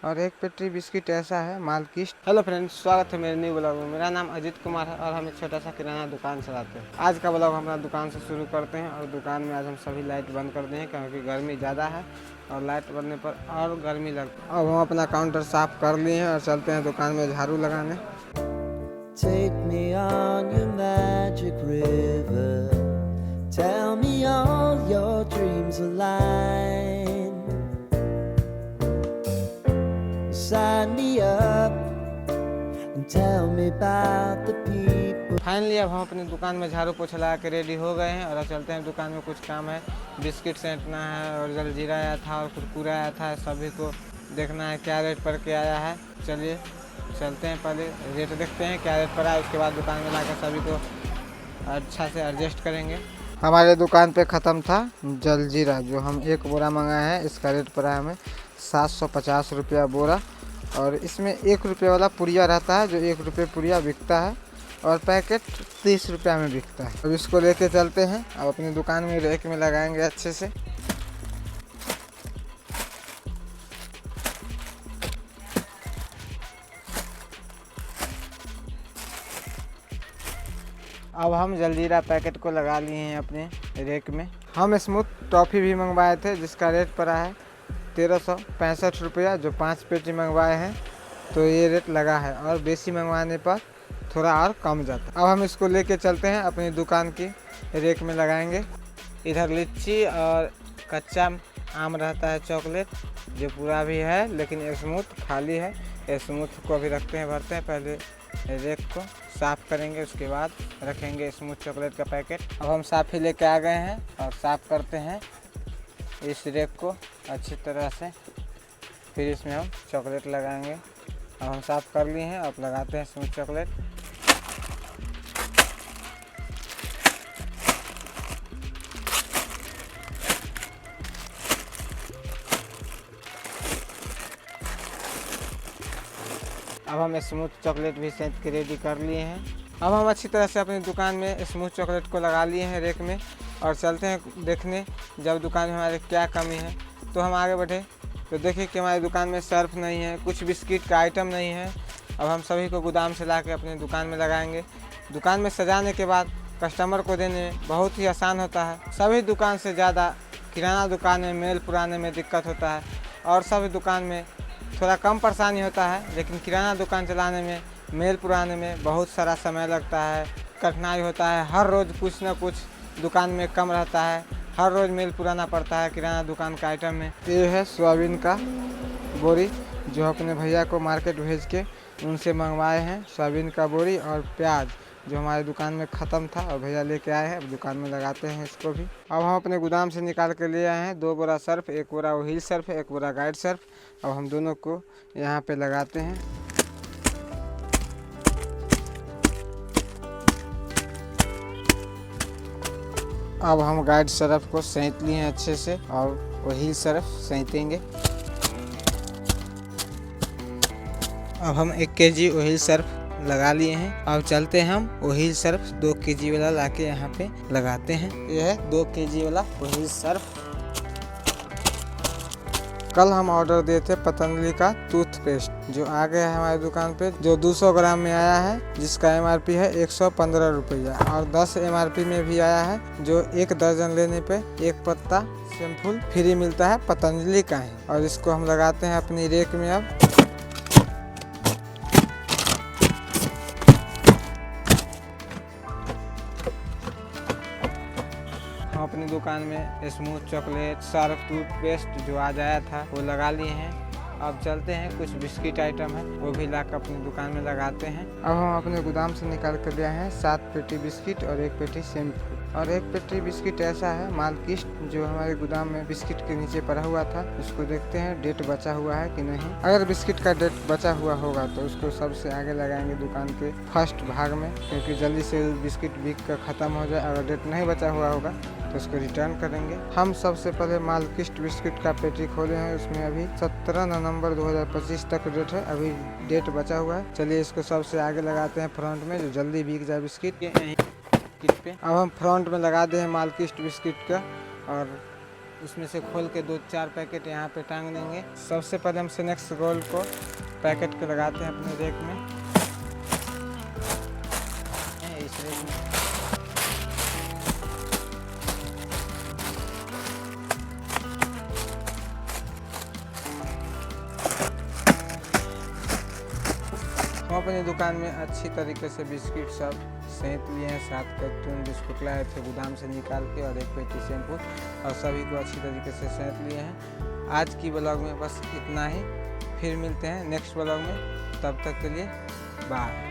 और एक पेटी बिस्किट ऐसा है मालकिस्ट। हेलो फ्रेंड्स, स्वागत है मेरे न्यू ब्लॉग में। मेरा नाम अजीत कुमार है और हम एक छोटा सा किराना दुकान चलाते हैं। आज का ब्लॉग हमारा दुकान से शुरू करते हैं और दुकान में आज हम सभी लाइट बंद कर दें क्योंकि गर्मी ज़्यादा है और लाइट बनने पर और गर्मी लगती है। अब हम अपना काउंटर साफ कर लिए हैं और चलते हैं दुकान में झाड़ू लगाने। Take me on your magic river, tell me all your dreams align, sign me up and tell me about the people. Finally अब हम अपनी दुकान में झाड़ू पोछा लगा के रेडी हो गए हैं और अब चलते हैं दुकान में। कुछ काम है, बिस्किट सेंटना है और जलजीरा आया था और कुरकुरा आया था, सभी को देखना है क्या रेट पर के आया है। चलिए चलते हैं, पहले रेट देखते हैं क्या रेट पर आया, उसके बाद दुकान में लाकर सभी को अच्छा से एडजस्ट करेंगे। हमारे दुकान पे ख़त्म था जलजीरा, जो हम एक बोरा मंगाए हैं। इसका रेट पड़ा है हमें 750 रुपया बोरा और इसमें 1 रुपये वाला पुड़िया रहता है जो 1 रुपये पुड़िया बिकता है और पैकेट 30 रुपया में बिकता है। अब इसको लेके चलते हैं, अब अपनी दुकान में रेक में लगाएंगे अच्छे से। अब हम जलजीरा पैकेट को लगा लिए हैं अपने रेक में। हम स्मूथ टॉफ़ी भी मंगवाए थे जिसका रेट पड़ा है 1365 रुपया, जो 5 पेटी मंगवाए हैं तो ये रेट लगा है और बेसी मंगवाने पर थोड़ा और कम जाता है। अब हम इसको लेके चलते हैं अपनी दुकान की रेक में लगाएंगे। इधर लीची और कच्चा आम रहता है, चॉकलेट जो पूरा भी है लेकिन स्मूथ खाली है। स्मूथ को अभी रखते हैं, भरते हैं, पहले रेक को साफ़ करेंगे उसके बाद रखेंगे स्मूथ चॉकलेट का पैकेट। अब हम साफ़ी लेके आ गए हैं और साफ़ करते हैं इस रेक को अच्छी तरह से, फिर इसमें हम चॉकलेट लगाएंगे। अब हम साफ़ कर लिए हैं, अब लगाते हैं स्मूथ चॉकलेट। अब हम स्मूथ चॉकलेट भी सेंट के रेडी कर लिए हैं। अब हम अच्छी तरह से अपनी दुकान में स्मूथ चॉकलेट को लगा लिए हैं रेक में और चलते हैं देखने जब दुकान में हमारे क्या कमी है। तो हम आगे बढ़े तो देखिए कि हमारी दुकान में सर्फ नहीं है, कुछ बिस्किट का आइटम नहीं है। अब हम सभी को गोदाम से ला के अपनी दुकान में लगाएंगे। दुकान में सजाने के बाद कस्टमर को देने में बहुत ही आसान होता है। सभी दुकान से ज़्यादा किराना दुकान में मेल पुराने में दिक्कत होता है और सभी दुकान में थोड़ा कम परेशानी होता है, लेकिन किराना दुकान चलाने में मेल पुराने में बहुत सारा समय लगता है, कठिनाई होता है। हर रोज़ कुछ ना कुछ दुकान में कम रहता है, हर रोज़ मेल पुराना पड़ता है किराना दुकान का आइटम में। ये है सोयाबीन का बोरी जो अपने भैया को मार्केट भेज के उनसे मंगवाए हैं। सोयाबीन का बोरी और प्याज जो हमारे दुकान में ख़त्म था और भैया लेके आए हैं। अब दुकान में लगाते हैं इसको भी। अब हम अपने गोदाम से निकाल के ले आए हैं 2 बोरा सर्फ, 1 बोरा व्हील सर्फ, 1 बोरा गाइड सर्फ। अब हम दोनों को यहाँ पे लगाते हैं। अब हम गाइड सर्फ को सैंत लिए हैं अच्छे से और व्हील सर्फ सैंतेंगे। अब हम 1 केजी व्हील सर्फ लगा लिए हैं। अब चलते हैं हम व्हील सर्फ 2 केजी वाला लाके यहाँ पे लगाते हैं। यह है 2 केजी वाला व्हील सर्फ। कल हम ऑर्डर दिए थे पतंजलि का टूथपेस्ट जो आ गया है हमारी दुकान पे, जो 200 ग्राम में आया है, जिसका MRP है 115 रुपया और 10 MRP में भी आया है, जो 1 दर्जन लेने पे 1 पत्ता शैम्पूल फ्री मिलता है, पतंजलि का है। और इसको हम लगाते हैं अपनी रेक में। अब हम अपनी दुकान में स्मूथ चॉकलेट, सर्फ, टूथपेस्ट जो आज आया था वो लगा लिए हैं। अब चलते हैं, कुछ बिस्किट आइटम है वो भी लाकर अपनी दुकान में लगाते हैं। अब हम अपने गोदाम से निकाल कर ले आए हैं 7 पेटी बिस्किट और 1 पेटी शैम्पू और 1 पेटी बिस्किट ऐसा है मालकिस्ट जो हमारे गोदाम में बिस्किट के नीचे पड़ा हुआ था। उसको देखते हैं डेट बचा हुआ है कि नहीं। अगर बिस्किट का डेट बचा हुआ होगा तो उसको सबसे आगे लगाएंगे दुकान के फर्स्ट भाग में, क्योंकि जल्दी से बिस्किट बिक कर ख़त्म हो जाए। अगर डेट नहीं बचा हुआ होगा तो उसको रिटर्न करेंगे। हम सबसे पहले मालकिस्ट बिस्किट का पेटी खोले हैं, उसमें अभी 17 नवंबर 2025 तक डेट है, अभी डेट बचा हुआ है। चलिए इसको सबसे आगे लगाते हैं फ्रंट में, जो जल्दी बिक जाए बिस्किट पे। अब हम फ्रंट में लगा दें मालकिस्ट बिस्किट का और उसमें से खोल के 2-4 पैकेट यहाँ पे टांग देंगे। सबसे पहले हम स्नैक्स रोल को पैकेट पे लगाते हैं अपने रैक में। इस रैक में हम अपनी दुकान में अच्छी तरीके से बिस्किट सब सहित लिए हैं। 7 कार्टून बिस्कुट लाए थे गोदाम से निकाल के और 1 पेटी शैम्पू, और सभी को अच्छी तरीके से सहित लिए हैं। आज की ब्लॉग में बस इतना ही, फिर मिलते हैं नेक्स्ट ब्लॉग में, तब तक के लिए बाय।